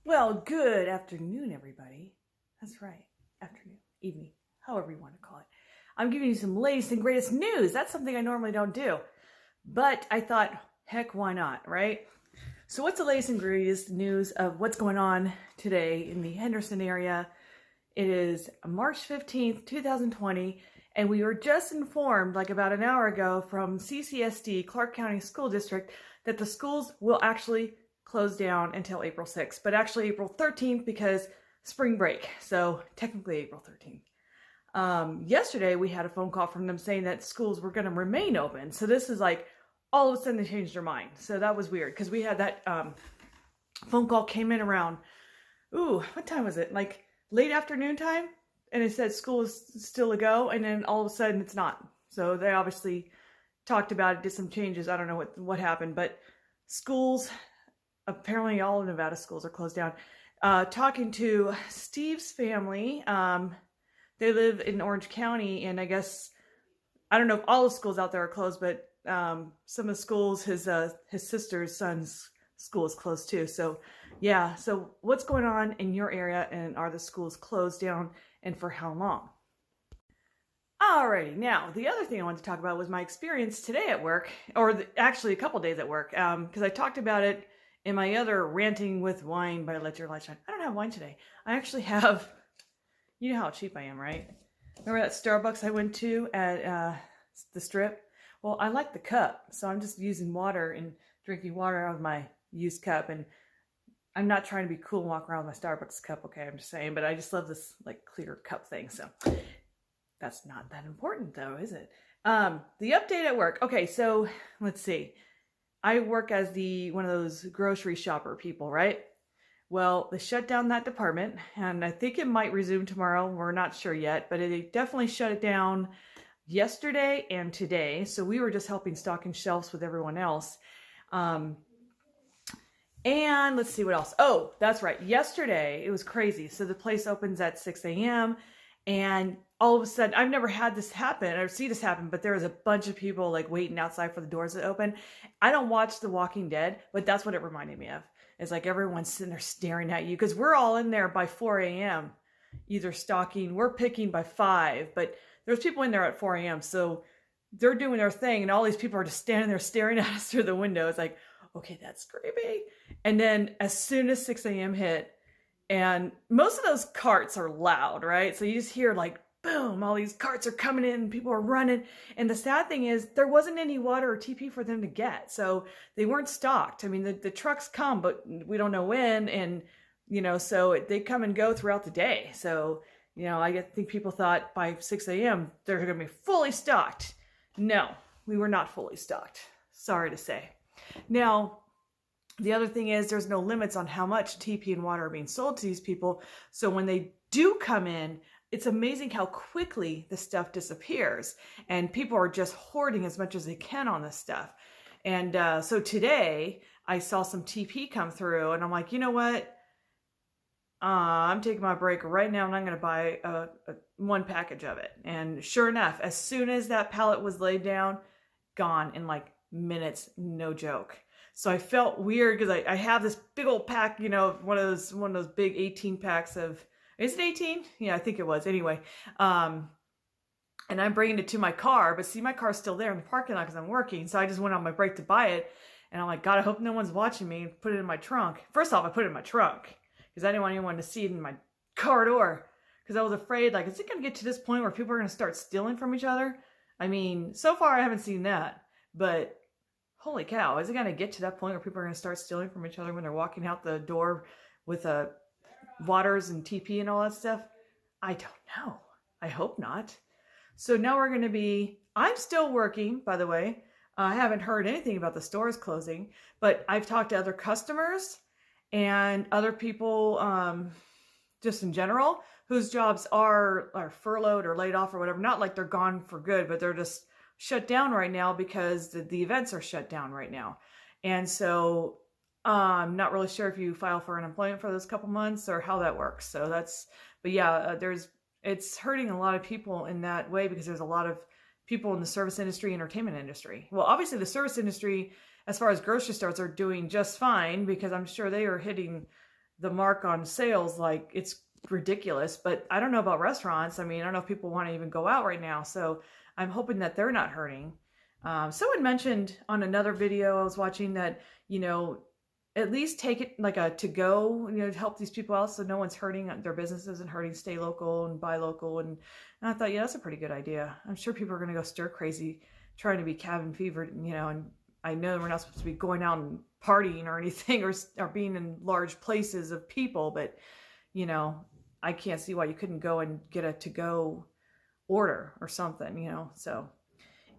Well, good afternoon, everybody. That's right. Afternoon, evening, however you want to call it. I'm giving you some latest and greatest news. That's something I normally don't do. But I thought, heck, why not, right? So what's the latest and greatest news of what's going on today in the Henderson area? It is March 15th, 2020, and we were just informed, like about an hour ago, from CCSD, Clark County School District, that the schools will actually close down until April 6th, but actually April 13th because spring break. So technically April 13th. Yesterday we had a phone call from them saying that schools were going to remain open. So this is like all of a sudden they changed their mind. So that was weird because we had that phone call came in around, what time was it? Like late afternoon time. And it said school is still a go. And then all of a sudden it's not. So they obviously talked about it, did some changes. I don't know what happened, but schools, apparently all of Nevada schools are closed down. Talking to Steve's family, they live in Orange County, and I guess, I don't know if all the schools out there are closed, but some of the schools, his sister's son's school is closed too. So yeah, so what's going on in your area, and are the schools closed down, and for how long? Alrighty, now the other thing I wanted to talk about was my experience today at work, or actually a couple days at work, because I talked about it in my other ranting with wine by Let Your Light Shine. I don't have wine today. I actually have, you know how cheap I am, right? Remember that Starbucks I went to at the Strip? Well, I like the cup, so I'm just using water and drinking water out of my used cup, and I'm not trying to be cool and walk around with my Starbucks cup, okay, I'm just saying, but I just love this like clear cup thing, so that's not that important though, is it? The update at work. Okay, so let's see. I work as one of those grocery shopper people, right? Well, they shut down that department, and I think it might resume tomorrow. We're not sure yet, but it definitely shut it down yesterday and today. So we were just helping stocking shelves with everyone else. And let's see what else. Oh, that's right. Yesterday, it was crazy. So the place opens at 6 a.m. and all of a sudden, I've never had this happen or see this happen, but there was a bunch of people like waiting outside for the doors to open. I don't watch The Walking Dead, but that's what it reminded me of. It's like everyone's sitting there staring at you because we're all in there by 4 a.m. either stocking, we're picking by 5, but there's people in there at 4 a.m. So they're doing their thing, and all these people are just standing there staring at us through the window. It's like, okay, that's creepy. And then as soon as 6 a.m. hit, and most of those carts are loud, right? So you just hear like, boom, all these carts are coming in, people are running. And the sad thing is there wasn't any water or TP for them to get. So they weren't stocked. I mean, the trucks come, but we don't know when. And, so they come and go throughout the day. So, I think people thought by 6 a.m. they're going to be fully stocked. No, we were not fully stocked. Sorry to say. Now, the other thing is there's no limits on how much TP and water are being sold to these people. So when they do come in, it's amazing how quickly the stuff disappears, and people are just hoarding as much as they can on this stuff. And so today I saw some TP come through, and I'm like, you know what? I'm taking my break right now, and I'm going to buy one package of it. And sure enough, as soon as that pallet was laid down, gone in like minutes, no joke. So I felt weird because I have this big old pack, one of those big 18 packs of. Is it 18? Yeah, I think it was. Anyway, and I'm bringing it to my car, but see, my car's still there in the parking lot because I'm working. So I just went on my break to buy it, and I'm like, God, I hope no one's watching me, and put it in my trunk. First off, I put it in my trunk because I didn't want anyone to see it in my car door because I was afraid, like, is it going to get to this point where people are going to start stealing from each other? I mean, so far I haven't seen that, but holy cow, is it going to get to that point where people are going to start stealing from each other when they're walking out the door with waters and TP and all that stuff? I don't know. I hope not. So now we're going to be, I'm still working, by the way. I haven't heard anything about the stores closing, but I've talked to other customers and other people, just in general, whose jobs are furloughed or laid off or whatever. Not like they're gone for good, but they're just shut down right now because the events are shut down right now. And so I'm not really sure if you file for unemployment for those couple months or how that works. So but yeah, it's hurting a lot of people in that way because there's a lot of people in the service industry, entertainment industry. Well, obviously the service industry, as far as grocery stores, are doing just fine because I'm sure they are hitting the mark on sales. Like, it's ridiculous. But I don't know about restaurants. I mean, I don't know if people want to even go out right now. So I'm hoping that they're not hurting. Someone mentioned on another video I was watching that, at least take it like a to go, to help these people out so no one's hurting, their businesses and hurting, stay local and buy local. And I thought, yeah, that's a pretty good idea. I'm sure people are going to go stir crazy trying to be cabin fevered, and I know we're not supposed to be going out and partying or anything or being in large places of people, but, I can't see why you couldn't go and get a to go order or something, so.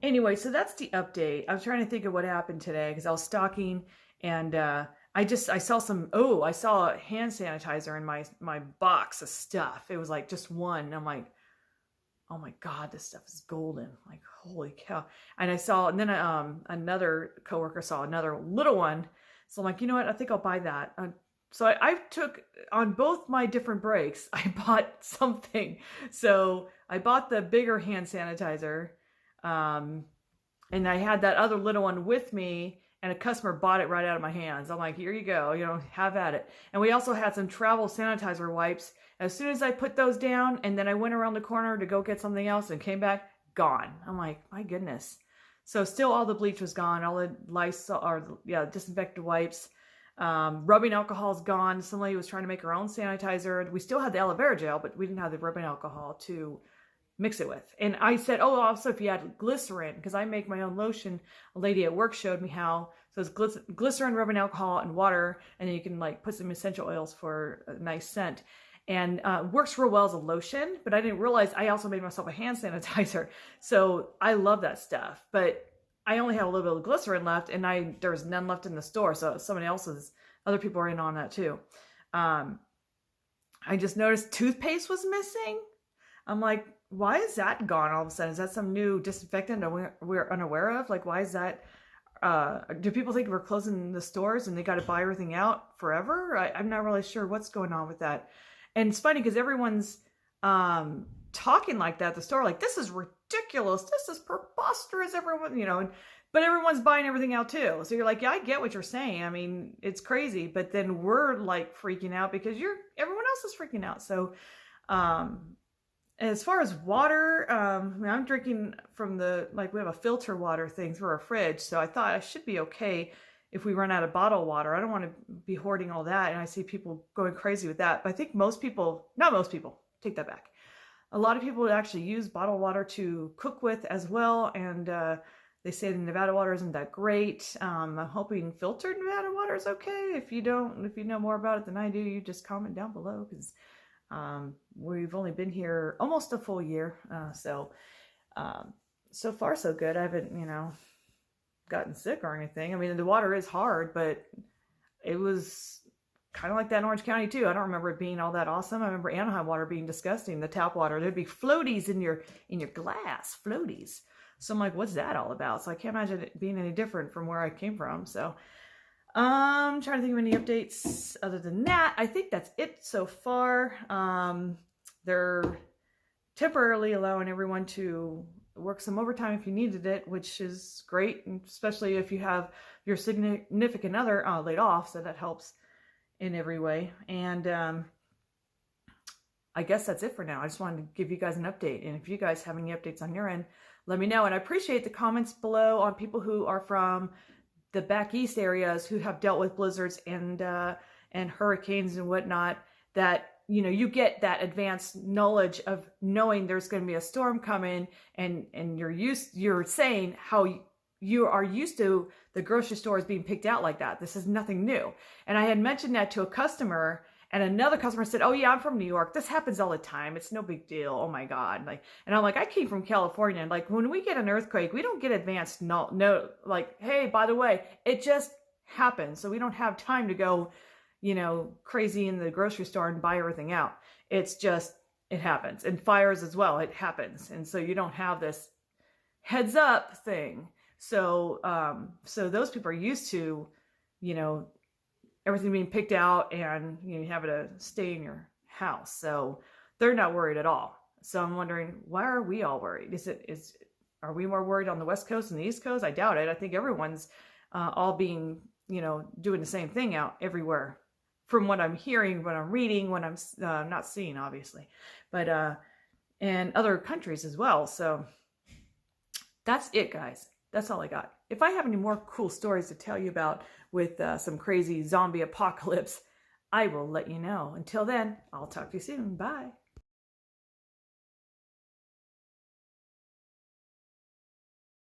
Anyway, so that's the update. I was trying to think of what happened today because I was stalking and I saw hand sanitizer in my box of stuff. It was like just one. And I'm like, oh my God, this stuff is golden. Like, holy cow. And then another coworker saw another little one. So I'm like, you know what? I think I'll buy that. So I took on both my different breaks, I bought something. So I bought the bigger hand sanitizer. And I had that other little one with me, and a customer bought it right out of my hands. I'm like, here you go, have at it. And we also had some travel sanitizer wipes. As soon as I put those down, and then I went around the corner to go get something else and came back, gone. I'm like, my goodness. So still all the bleach was gone, all the disinfectant wipes. Rubbing alcohol is gone. Somebody was trying to make her own sanitizer. We still had the aloe vera gel, but we didn't have the rubbing alcohol to mix it with. And I said, oh, also if you add glycerin, because I make my own lotion. A lady at work showed me how. So it's glycerin, rubbing alcohol, and water, and then you can like put some essential oils for a nice scent. And works real well as a lotion, but I didn't realize I also made myself a hand sanitizer. So I love that stuff, but I only have a little bit of glycerin left, and there was none left in the store. So other people are in on that too. I just noticed toothpaste was missing. I'm like, why is that gone all of a sudden? Is that some new disinfectant that we're unaware of? Like, why is that? Do people think we're closing the stores and they got to buy everything out forever? I'm not really sure what's going on with that. And it's funny because everyone's talking like that at the store, like, this is ridiculous. This is preposterous. Everyone, but everyone's buying everything out too. So you're like, yeah, I get what you're saying. I mean, it's crazy. But then we're like freaking out because everyone else is freaking out. So, as far as water, I'm drinking from we have a filter water thing through our fridge. So I thought I should be okay if we run out of bottled water. I don't want to be hoarding all that. And I see people going crazy with that. But I think not most people, take that back. A lot of people actually use bottled water to cook with as well. And they say the Nevada water isn't that great. I'm hoping filtered Nevada water is okay. If you know more about it than I do, you just comment down below because we've only been here almost a full year. So far so good. I haven't, gotten sick or anything. I mean, the water is hard, but it was kind of like that in Orange County too. I don't remember it being all that awesome. I remember Anaheim water being disgusting. The tap water, there'd be floaties in your glass, floaties. So I'm like, what's that all about? So I can't imagine it being any different from where I came from. So I'm trying to think of any updates other than that. I think that's it so far. They're temporarily allowing everyone to work some overtime if you needed it, which is great, especially if you have your significant other laid off, so that helps in every way. And I guess that's it for now. I just wanted to give you guys an update, and if you guys have any updates on your end, let me know. And I appreciate the comments below on people who are from the back east areas who have dealt with blizzards and hurricanes and whatnot, that you get that advanced knowledge of knowing there's going to be a storm coming, and you're saying how you are used to the grocery stores being picked out like that. This is nothing new. And I had mentioned that to a customer, and another customer said, oh yeah, I'm from New York. This happens all the time. It's no big deal. Oh my God. And I'm like, I came from California. And when we get an earthquake, we don't get advanced no, like, hey, by the way, it just happens. So we don't have time to go, crazy in the grocery store and buy everything out. It's just, it happens. And fires as well, it happens. And so you don't have this heads up thing. So, those people are used to, everything being picked out, and you have to stay in your house. So they're not worried at all. So I'm wondering, why are we all worried? Are we more worried on the West Coast and the East Coast? I doubt it. I think everyone's all being, doing the same thing out everywhere from what I'm hearing, what I'm reading, what I'm not seeing, obviously, but and other countries as well. So that's it, guys. That's all I got. If I have any more cool stories to tell you about with some crazy zombie apocalypse, I will let you know. Until then, I'll talk to you soon. Bye.